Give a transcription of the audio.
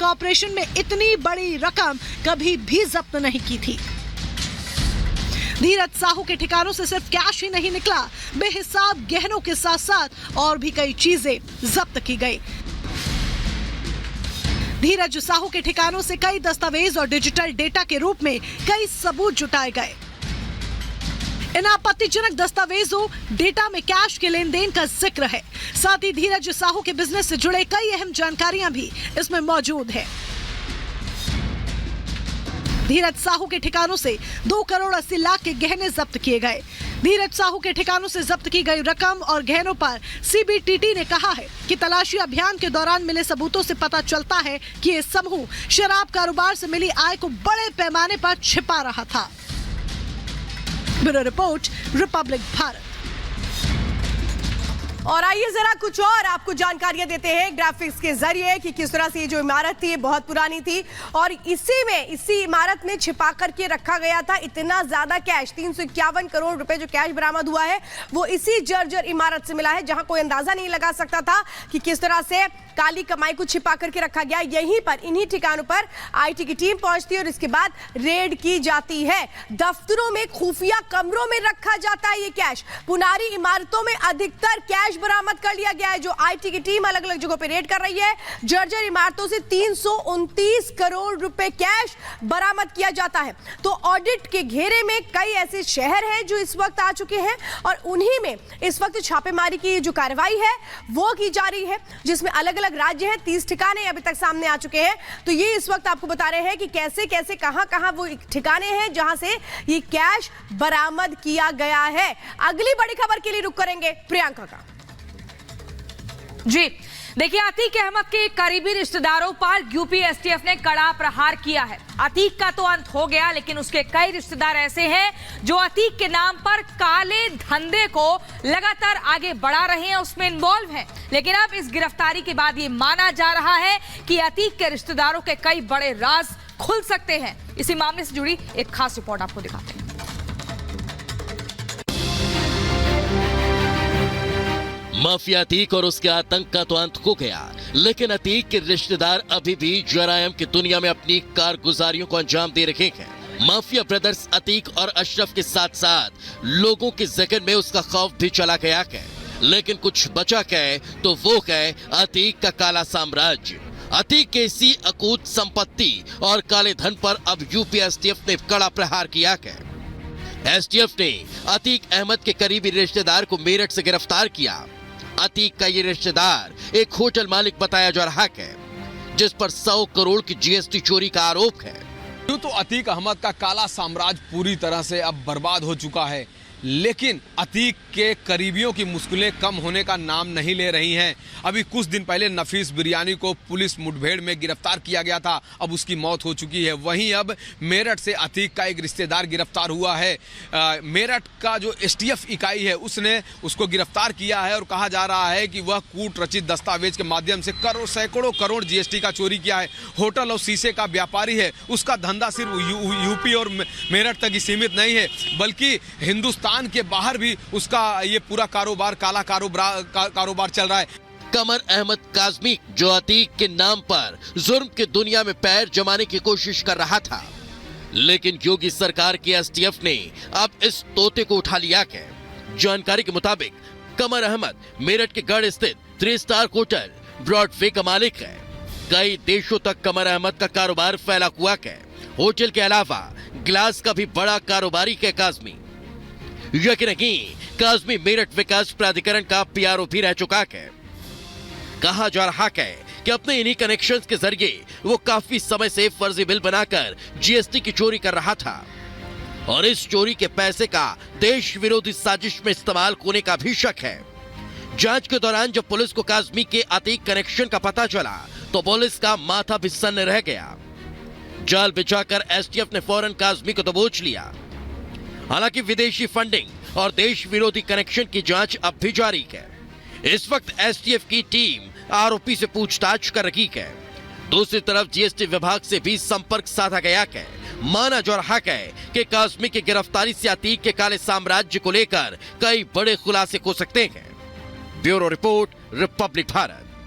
एक ऑपरेशन में इतनी बड़ी रकम कभी भी जब्त नहीं की थी। धीरज साहू के ठिकानों से सिर्फ कैश ही नहीं निकला, बेहिसाब गहनों के साथ साथ और भी कई चीजें जब्त की गई। धीरज साहू के ठिकानों से कई दस्तावेज और डिजिटल डेटा के रूप में कई सबूत जुटाए गए। इन आपत्तिजनक दस्तावेजों डेटा में कैश के लेन देन का जिक्र है। साथ ही धीरज साहू के बिजनेस से जुड़े कई अहम जानकारियां भी इसमें मौजूद है। धीरज साहू के ठिकानों से 2 करोड़ 80 लाख के गहने जब्त किए गए। धीरज साहू के ठिकानों से जब्त की गई रकम और गहनों पर सीबीटीटी ने कहा है कि तलाशी अभियान के दौरान मिले सबूतों से पता चलता है कि ये समूह शराब कारोबार से मिली आय को बड़े पैमाने पर छिपा रहा था। Bureau report, Republic Bharat. और आइए जरा कुछ और आपको जानकारियां देते हैं ग्राफिक्स के जरिए कि किस तरह से ये जो इमारत थी बहुत पुरानी थी और इसी इमारत में छिपा करके रखा गया था इतना ज्यादा कैश। 351 करोड़ रुपए जो कैश बरामद हुआ है वो इसी जर्जर इमारत से मिला है, जहां कोई अंदाजा नहीं लगा सकता था कि किस तरह से काली कमाई को छिपा करके रखा गया। यहीं पर इन्हीं ठिकानों पर आईटी की टीम पहुंचती है और इसके बाद रेड की जाती है। दफ्तरों में खुफिया कमरों में रखा जाता है ये कैश। पुनारी इमारतों में अधिकतर कैश बरामद कर लिया गया है, जो आईटी की टीम अलग अलग जगहों पर रेड कर रही है। जर्जर इमारतों से 329 करोड़ रुपए कैश बरामद किया जाता है। तो ऑडिट के घेरे में कई ऐसे शहर हैं जो इस वक्त आ चुके हैं और उन्हीं में इस वक्त छापेमारी की जो कार्रवाई है वो की जा रही है, जिसमें अलग अलग राज्य हैं। 30 ठिकाने अभी तक सामने आ चुके हैं। तो ये इस वक्त आपको बता रहे हैं कि कैसे कैसे कहां वो ठिकाने हैं जहां से ये कैश बरामद किया गया है। अगली बड़ी खबर के लिए रुक करेंगे प्रियंका का। जी देखिए, अतीक अहमद के करीबी रिश्तेदारों पर यूपी एसटीएफ ने कड़ा प्रहार किया है। अतीक का तो अंत हो गया, लेकिन उसके कई रिश्तेदार ऐसे हैं जो अतीक के नाम पर काले धंधे को लगातार आगे बढ़ा रहे हैं, उसमें इन्वॉल्व हैं। लेकिन अब इस गिरफ्तारी के बाद ये माना जा रहा है कि अतीक के रिश्तेदारों के कई बड़े राज खुल सकते हैं। इसी मामले से जुड़ी एक खास रिपोर्ट आपको दिखाते हैं। माफिया अतीक और उसके आतंक का तो अंत हो गया, लेकिन अतीक के रिश्तेदार अभी भी जरायम की दुनिया में अपनी कारगुजारियों को अंजाम दे रहे हैं। माफिया ब्रदर्स अतीक और अशरफ के साथ साथ लोगों के ज़हन में उसका खौफ भी चला गया है, लेकिन कुछ बचा है तो वो है अतीक का काला साम्राज्य। अतीक की इसी अकूत संपत्ति और काले धन पर अब यूपी एसटीएफ ने कड़ा प्रहार किया है। एसटीएफ ने अतीक अहमद के करीबी रिश्तेदार को मेरठ से गिरफ्तार किया। अतीक का ये रिश्तेदार एक होटल मालिक बताया जा रहा है, जिस पर 100 करोड़ की जीएसटी चोरी का आरोप है। यूं तो अतीक अहमद का काला साम्राज्य पूरी तरह से अब बर्बाद हो चुका है, लेकिन अतीक के करीबियों की मुश्किलें कम होने का नाम नहीं ले रही हैं। अभी कुछ दिन पहले नफीस बिरयानी को पुलिस मुठभेड़ में गिरफ्तार किया गया था, अब उसकी मौत हो चुकी है। वहीं अब मेरठ से अतीक का एक रिश्तेदार गिरफ्तार हुआ है। मेरठ का जो एसटीएफ इकाई है उसने उसको गिरफ्तार किया है और कहा जा रहा है कि वह कूट रचित दस्तावेज के माध्यम से सैकड़ों करोड़ जीएसटी का चोरी किया है। होटल और शीशे का व्यापारी है, उसका धंधा सिर्फ यूपी और मेरठ तक ही सीमित नहीं है, बल्कि हिंदुस्तान के बाहर भी उसका ये पूरा कारोबार, काला कारोबार चल रहा है। कमर अहमद काजमी जो अतीक के नाम पर जुर्म की दुनिया में पैर जमाने की कोशिश कर रहा था, लेकिन योगी सरकार की एसटीएफ ने अब इस तोते को उठा लिया है। जानकारी के मुताबिक कमर अहमद मेरठ के गढ़ स्थित 3 स्टार होटल ब्रॉडवे का मालिक है। कई देशों तक कमर अहमद का कारोबार फैला हुआ है। होटल के अलावा ग्लास का भी बड़ा कारोबारी है काजमी। यकीन नहीं, काजमी मेरठ विकास प्राधिकरण का पीआरओ भी रह चुका है। कहा जा रहा है कि अपने इन्हीं कनेक्शंस के जरिए वो काफी समय से फर्जी बिल बनाकर जीएसटी की चोरी कर रहा था और इस चोरी के पैसे का देश विरोधी साजिश में इस्तेमाल होने का भी शक है। जांच के दौरान जब पुलिस को काजमी के अतीक कनेक्शन का पता चला तो पुलिस का माथा भी सन्न रह गया। जाल बिछाकर एसटीएफ ने फौरन काजमी को दबोच लिया। हालांकि विदेशी फंडिंग और देश विरोधी कनेक्शन की जांच अब भी जारी है। इस वक्त एसटीएफ की टीम आरोपी से पूछताछ कर रही है। दूसरी तरफ जीएसटी विभाग से भी संपर्क साधा गया है। माना जा रहा है कि काजमी की गिरफ्तारी से अतीक के काले साम्राज्य को लेकर कई बड़े खुलासे हो सकते हैं। Bureau report, Republic Bharat.